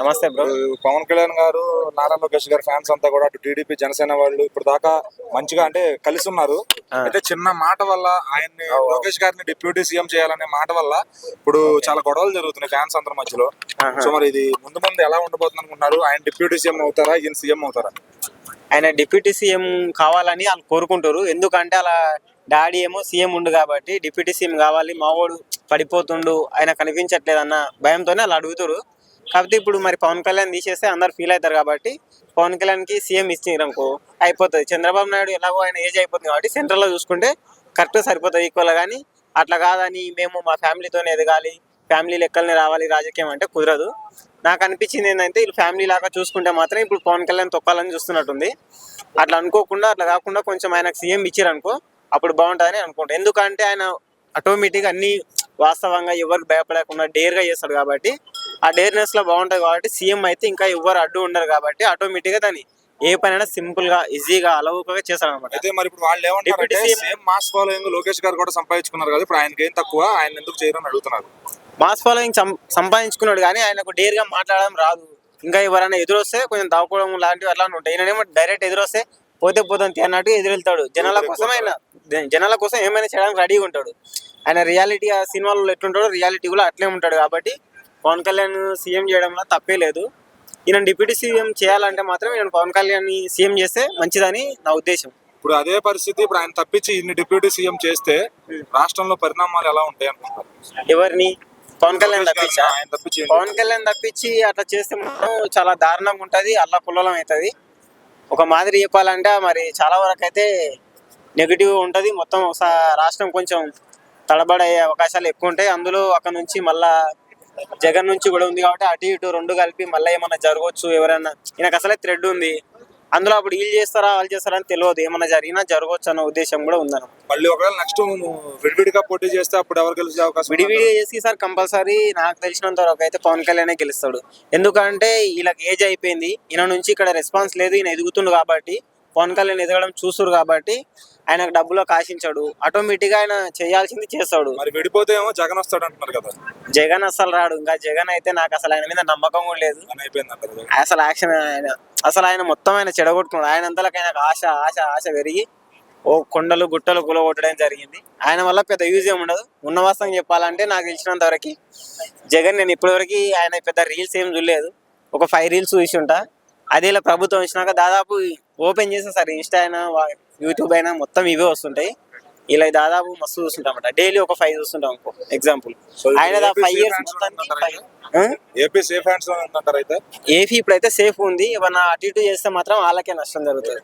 నమస్తే బ్రో. పవన్ కళ్యాణ్ గారు, నారా లోకేష్ గారు ఫ్యాన్స్ అంతా కూడా అటు టీడీపీ జనసేన వాళ్ళు ఇప్పుడు దాకా మంచిగా అంటే కలిసి ఉన్నారు. అయితే చిన్న మాట వల్ల ఆయన్ని లోకేష్ గారిని డిప్యూటీ సీఎం చేయాలనే మాట వల్ల ఇప్పుడు చాలా గొడవలు జరుగుతున్నాయి ఫ్యాన్స్ అందరి మధ్యలో. సో మరి ఇది ముందు ముందు ఎలా ఉండబోతుంది అనుకుంటున్నారు? ఆయన డిప్యూటీ సీఎం అవుతారా, ఈయన సీఎం అవుతారా? ఆయన డిప్యూటీ సీఎం కావాలని వాళ్ళు కోరుకుంటారు. ఎందుకంటే అలా డాడీ ఏమో సీఎం ఉండు కాబట్టి డిప్యూటీ సీఎం కావాలి, మావోడు పడిపోతుండు, ఆయన కనిపించట్లేదు అన్న భయంతోనే అలా అడుగుతారు. కాకపోతే ఇప్పుడు మరి పవన్ కళ్యాణ్ తీసేస్తే అందరు ఫీల్ అవుతారు కాబట్టి పవన్ కళ్యాణ్కి సీఎం ఇచ్చినారు అనుకో అయిపోతుంది. చంద్రబాబు నాయుడు ఎలాగో ఆయన ఏజ్ అయిపోతుంది కాబట్టి సెంట్రల్లో చూసుకుంటే కరెక్ట్గా సరిపోతుంది ఈక్వల్. కానీ అట్లా కాదని మేము మా ఫ్యామిలీతోనే ఎదగాలి, ఫ్యామిలీ లెక్కలనే రావాలి రాజకీయం అంటే కుదరదు. నాకు అనిపించింది ఏంటంటే వీళ్ళు ఫ్యామిలీ లాగా చూసుకుంటే మాత్రం ఇప్పుడు పవన్ కళ్యాణ్ తొక్కాలని చూస్తున్నట్టుంది. అట్లా అనుకోకుండా అట్లా కాకుండా కొంచెం ఆయనకు సీఎం ఇచ్చారు అనుకో అప్పుడు బాగుంటుందని అనుకుంటా. ఎందుకంటే ఆయన ఆటోమేటిక్గా అన్ని వాస్తవంగా ఎవరికి భయపడకుండా డేర్గా చేస్తాడు కాబట్టి ఆ డేర్నెస్లో బాగుంటుంది. కాబట్టి సీఎం అయితే ఇంకా ఎవరు అడ్డు ఉండరు కాబట్టి ఆటోమేటిక్గా దాన్ని ఏ పనైనా సింపుల్గా ఈజీగా అలవుకగా చేస్తాడు అనమాట. అయితే మరి ఇప్పుడు వాళ్ళు ఏమంటారంటే సేమ్ మాస్ ఫాలోయింగ్ లోకేష్ గారు కూడా సంపాదించుకున్నారు కదా, ఇప్పుడు ఆయనకి ఏం తక్కువ, ఆయన ఎందుకు చేయరని అడుగుతున్నారు. మాస్ ఫాలోయింగ్ సంపాదించుకున్నాడు కానీ ఆయనకు డేర్గా మాట్లాడడం రాదు. ఇంకా ఎవరైనా ఎదురొస్తే కొంచెం దాక్కోవడం లాంటివి అట్లా ఉంటాయి. ఈయనేమో డైరెక్ట్ ఎదురొస్తే పోతే పోతాం అన్నట్టు ఎదురెళ్తాడు. జనాల కోసం ఏమైనా చేయడానికి రెడీగా ఉంటాడు. ఆయన రియాలిటీ ఆ సినిమాలో ఎట్లుంటాడో రియాలిటీ కూడా అట్లే ఉంటాడు. కాబట్టి పవన్ కళ్యాణ్ సీఎం చేయడంలో తప్పే లేదు. ఈయన డిప్యూటీ సీఎం చేయాలంటే మాత్రం ఈయన పవన్ కళ్యాణ్ సీఎం చేస్తే మంచిదని నా ఉద్దేశం. ఇప్పుడు అదే పరిస్థితి ఇప్పుడు ఆయన తప్పించి ఇన్ని డిప్యూటీ సీఎం చేస్తే రాష్ట్రంలో పరిణామాలు ఎలా ఉంటాయి అనుకుంటారు? ఎవరిని? పవన్ కళ్యాణ్ తప్పించా? ఆయన తప్పించి పవన్ కళ్యాణ్ తప్పించి అట్లా చేస్తే మాత్రం చాలా దారుణంగా ఉంటుంది, అల్లా కుల్లం అవుతుంది. ఒక మాదిరి చెప్పాలంటే మరి చాలా వరకు అయితే నెగిటివ్ ఉంటుంది. మొత్తం రాష్ట్రం కొంచెం తడబడే అవకాశాలు ఎక్కువ ఉంటాయి. అందులో అక్కడ నుంచి మళ్ళా జగన్ నుంచి కూడా ఉంది కాబట్టి అటు ఇటు రెండు కలిపి మళ్ళీ ఏమన్నా జరగవచ్చు. ఎవరైనా ఈయనకు అసలే థ్రెడ్ ఉంది. అందులో అప్పుడు వీళ్ళు చేస్తారా వాళ్ళు చేస్తారా అని తెలియదు. ఏమన్నా జరిగినా జరగవచ్చు అన్న ఉద్దేశం కూడా ఉందన్న. మళ్ళీ ఒకవేళ నెక్స్ట్ విడివిడిగా పోటీ చేస్తే అప్పుడు ఎవరు గెలిచే అవకాశం? విడివిడిగా చేసి సార్ కంపల్సరీ నాకు తెలిసినంత వరకు అయితే పవన్ కళ్యాణే గెలుస్తాడు. ఎందుకంటే వీళ్ళకి ఏజ్ అయిపోయింది, ఈయన నుంచి ఇక్కడ రెస్పాన్స్ లేదు, ఈయన ఎదుగుతుండు కాబట్టి పవన్ కళ్యాణ్ ఎదగడం చూస్తురు కాబట్టి ఆయనకు డబ్బులో కాశించాడు. ఆటోమేటిక్గా ఆయన చేయాల్సింది చేస్తాడు. మరి విడిపోతే ఏమో జగన్ వస్తాడు అంటున్నారు కదా. జగన్ అసలు రాడు. ఇంకా జగన్ అయితే నాకు అసలు ఆయన మీద నమ్మకం కూడా లేదు. అసలు యాక్షన్ ఆయన మొత్తం ఆయన చెడగొట్టుకున్నాడు. ఆయన అంతలోకి ఆయనకు ఆశ ఆశ ఆశ పెరిగి ఓ కొండలు గుట్టలు కూలగొట్టడం జరిగింది. ఆయన వల్ల పెద్ద యూజ్ ఏమి ఉండదు. ఉన్న వాస్తవం చెప్పాలంటే నాకు తెలిసినంత వరకు జగన్ నేను ఇప్పటివరకు ఆయన పెద్ద రీల్స్ ఏం చూడలేదు. ఒక 5 రీల్స్ చూసి ఉంటా. అదే ఇలా ప్రభుత్వం వచ్చినాక దాదాపు ఓపెన్ చేస్తే సార్ ఇన్స్టా అయినా యూట్యూబ్ అయినా మొత్తం ఇవే వస్తుంటాయి. ఇలా దాదాపు మస్తు చూస్తుంటామట. డైలీ ఒక 5 చూస్తుంటాం అనుకో ఎగ్జాంపుల్. ఆయన 5 years ఏపీ ఇప్పుడైతే సేఫ్ ఉంది. ఏమన్నా అటు ఇటు చేస్తే మాత్రం వాళ్ళకే నష్టం జరుగుతుంది.